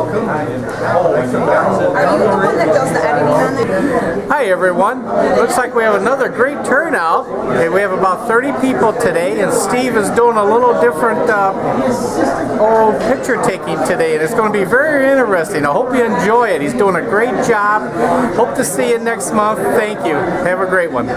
you the one that does the editing on there? Hi everyone. Looks like we have another great turnout. Okay, we have about 30 people today, and Steve is doing a little different oral picture taking today, and it's going to be very interesting. I hope you enjoy it. He's doing a great job. Hope to see you next month. Thank you. Have a great one.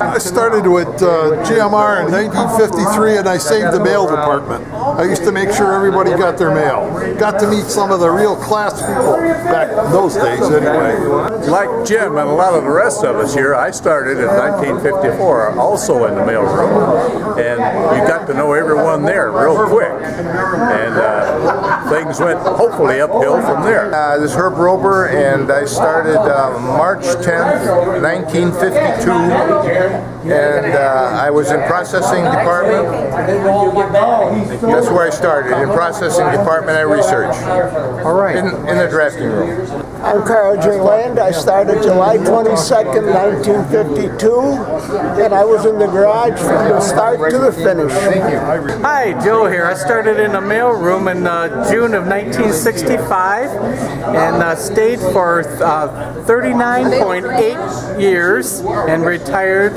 I started with GMR in 1953, and I saved the mail department. I used to make sure everybody got their mail. Got to meet some of the real class people back in those days anyway. Like Jim and a lot of the rest of us here, I started in 1954, also in the mailroom, and you got to know everyone there real quick, and things went hopefully uphill from there. This is Herb Rober, and I started March 10th, 1952, and I was in processing department. That's where I started, in processing department at research. All right. In the drafting room. I'm Carl J. Land. I started July 22nd, 1952, and I was in the garage from the start to the finish. Hi, Joe here. I started in the mailroom in June of 1965 and stayed for 39.8 years and retired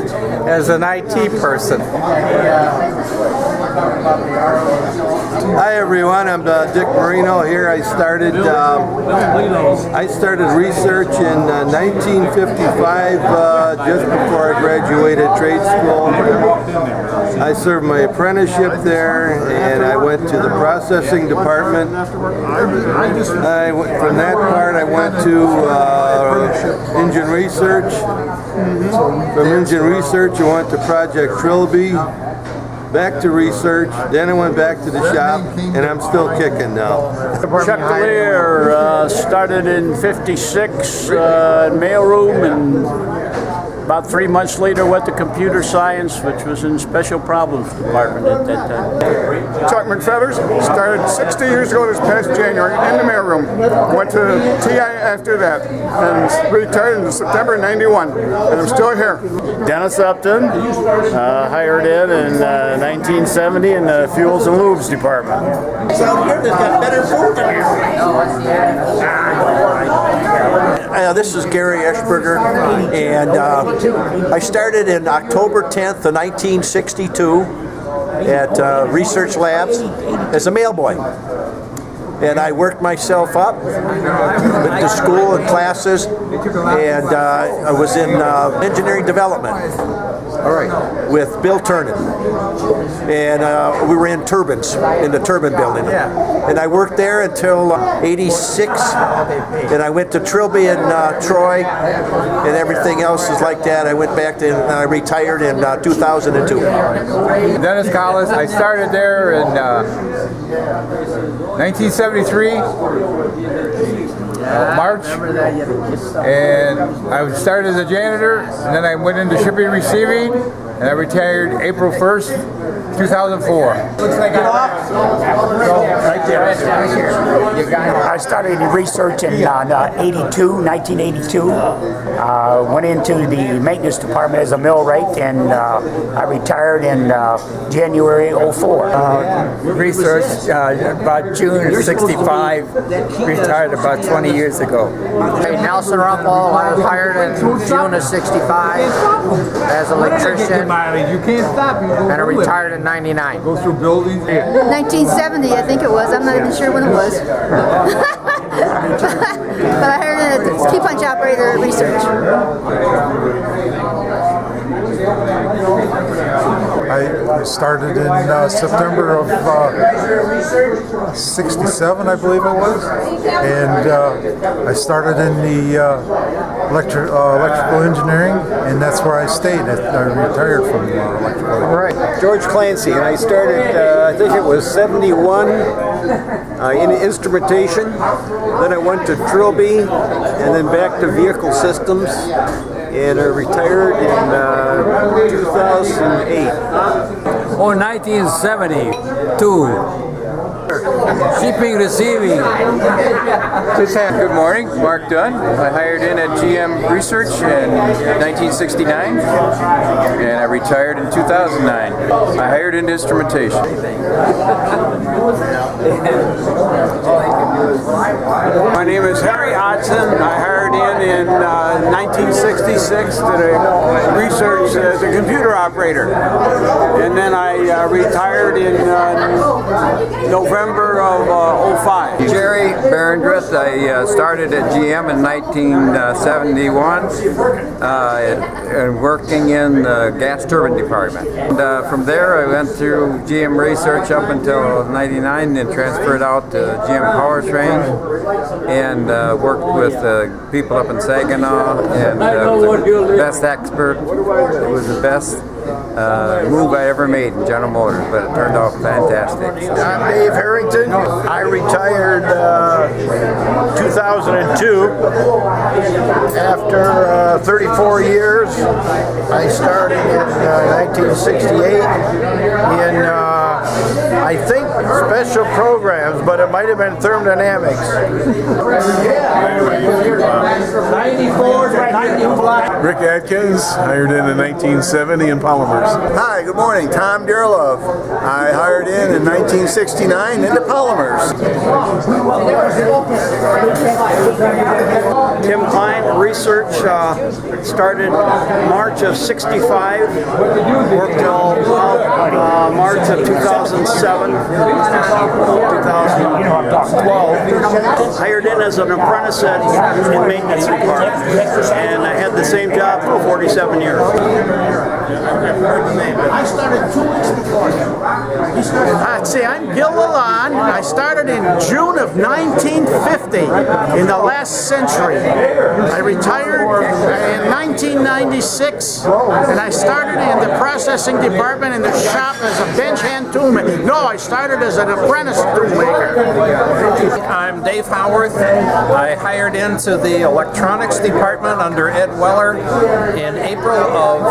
as an IT person. Hi everyone, I'm Dick Marino here. I started research in 1955, just before I graduated trade school. I served my apprenticeship there, and I went to the processing department. From that part, I went to engine research. From engine research, I went to Project Trilby. Back to research, then I went back to the shop, and I'm still kicking now. Chuck Lear started in '56 mailroom, and about 3 months later went to computer science, which was in special problems department at that time. Chuck McFeathers started 60 years ago this past January in the mailroom. Went to TI after that and retired in September '91, and I'm still here. Dennis Upton, hired in 1970 in the fuels and lubes department. This is Gary Eschberger, and I started in October 10th of 1962 at Research Labs as a mailboy. And I worked myself up, went to school and classes, and I was in engineering development. All right. With Bill Turner. And we were in turbines, in the turbine building. Yeah. And I worked there until '86, and I went to Trilby in Troy, and everything else is like that. I went back to, I retired in 2002. Dennis Collis, I started there in 1973. March, and I started as a janitor, and then I went into shipping and receiving, and I retired April 1st, 2004. I started in research in 1982. Went into the maintenance department as a millwright, and I retired in January '04. Research about June of '65. Retired about 20 years ago. Hey, Nelson Rumpel, I was hired in June of '65 as an electrician. You can't stop. And I retired in '99. Go through buildings. 1970, I think it was. I'm not even sure when it was. But I hired a key punch operator at research. I started in September of '67, I believe it was, and I started in the electrical engineering, and that's where I stayed. I retired from electrical. All right, George Clancy, and I started, I think it was '71, in instrumentation. Then I went to Trilby, and then back to vehicle systems. And I retired in 2008. Oh, 1972. Shipping, receiving. Good morning, Mark Dunn. I hired in at GM Research in 1969 and I retired in 2009. I hired into instrumentation. My name is Harry Hodson. I hired in 1966 to research as a computer operator. And then I retired in November of 05. Jerry Berendrith. I started at GM in 1971 and working in the gas turbine department. And from there I went through GM Research up until 99 and transferred out to GM Powertrain and worked with people up in Saginaw and the best expert. It was the best move I ever made in General Motors, but it turned out fantastic. So. I'm Dave Harrington. I retired 2002. After 34 years, I started in 1968 in I think special programs, but it might have been thermodynamics. 94, Rick Atkins, hired in 1970 in polymers. Hi, good morning. Tom Dearlove. I hired in 1969 into polymers. Tim Klein, research, started March of 65, worked till March of 2007, 2012. Hired in as an apprentice in maintenance department, and I had the same job for 47 years. I started 2 weeks before you. See, I'm Gil Lalonde. I started in June of 1950, in the last century. I retired in 1996, and I started in the processing department in the shop as a bench hand toolmaker. No, I started as an apprentice toolmaker. I'm Dave Howarth. I hired into the electronics department under Ed Weller in April of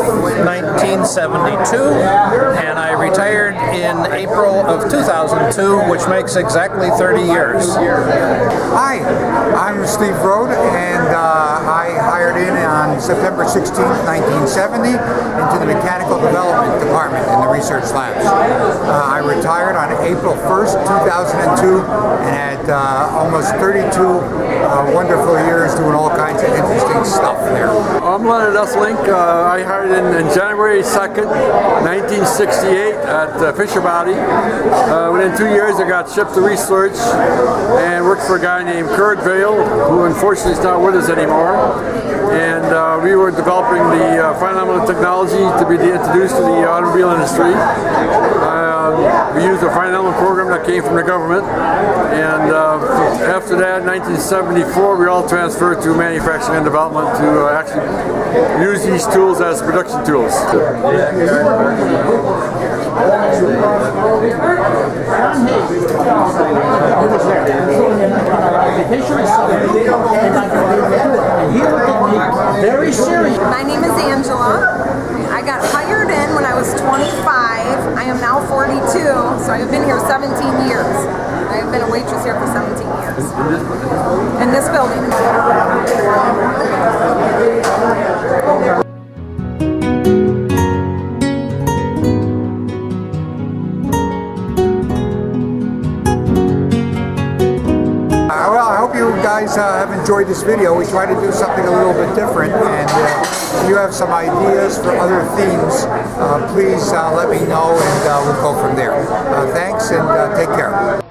1972, and I retired in April of 2002, which makes exactly 30 years. Hi, I'm Steve Rode, and I hired in on September 16, 1970 into the Mechanical Development Department in the research labs. I retired on April 1st, 2002, and had almost 32 wonderful years doing all kinds of interesting stuff there. I'm Leonard Esselink. I hired in January 2nd, 1968 at Fisher Body. Within 2 years I got shipped to research and worked for a guy named Kurt Vail, who unfortunately is not with us anymore. And we were developing the phenomenal technology to be introduced to the automobile industry. We used a fine element program that came from the government, and after that, 1974, we all transferred to manufacturing and development to actually use these tools as production tools. Very serious. My name is Angela. I got hired in when I was 25. I am now 42, so I've been here 17 years. I've been a waitress here for 17 years. In this building. Well, I hope you guys have enjoyed this video. We try to do something a little bit different, and if you have some ideas for other themes, please let me know, and we'll go from there. Thanks, and take care.